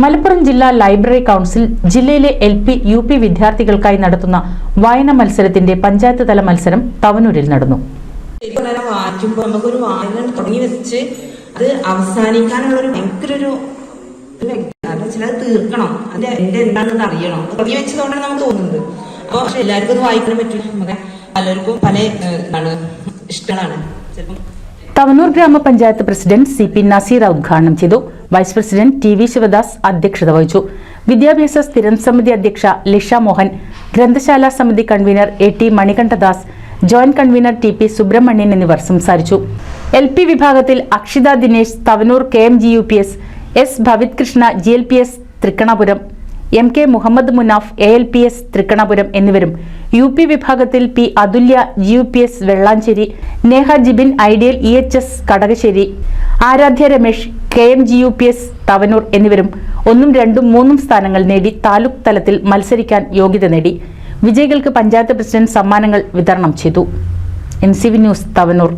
മലപ്പുറം ജില്ലാ library council ജില്ലയിലെ LP, UP വിദ്യാർത്ഥികൾക്കായി നടത്തുന്ന വായന മത്സരത്തിന്റെ പഞ്ചായത്ത് തല മത്സരം തവനൂരിൽ നടന്നു. നമുക്കൊരു വായന തുടങ്ങി വെച്ച് അത് അവസാനിക്കാനുള്ളൊരു ഭയങ്കരൊരു തീർക്കണം, അതിന്റെ എന്താണെന്ന് അറിയണം. തുടങ്ങി വെച്ചതുകൊണ്ടാണ് നമുക്ക് തോന്നുന്നത്. അപ്പോൾ പക്ഷെ എല്ലാവർക്കും അത് വായിക്കാൻ പറ്റില്ല. നമുക്ക് പലർക്കും പല ഇഷ്ടങ്ങളാണ്. തവനൂർ ഗ്രാമപഞ്ചായത്ത് പ്രസിഡന്റ് CP നസീറ ഉദ്ഘാടനം ചെയ്തു. വൈസ് പ്രസിഡന്റ് TV ശിവദാസ് അധ്യക്ഷത വഹിച്ചു. വിദ്യാഭ്യാസ സ്ഥിരം സമിതി അധ്യക്ഷ ലിഷ മോഹൻ, ഗ്രന്ഥശാല സമിതി convener AT Manikandadas, joint convener TP Subrahmanyan എന്നിവർ സംസാരിച്ചു. LP വിഭാഗത്തിൽ Akshita Dinesh Thavanur KMGUPS, S Bhavith Krishna GLPS തൃക്കണപുരം, MK Muhammad Munaf ALPS തൃക്കണപുരം എന്നിവരും, UP വിഭാഗത്തിൽ P Athulya GUPS Vellanchery, Neha Jibin ideal EHS Kadakassery, Aradhya Ramesh KMGUPS Thavanur എന്നിവരും 1, 2, 3 സ്ഥാനങ്ങൾ നേടി താലൂക്ക് തലത്തിൽ മത്സരിക്കാൻ യോഗ്യത നേടി. വിജയികൾക്ക് പഞ്ചായത്ത് പ്രസിഡന്റ് സമ്മാനങ്ങൾ വിതരണം ചെയ്തു. NCV news Thavanur.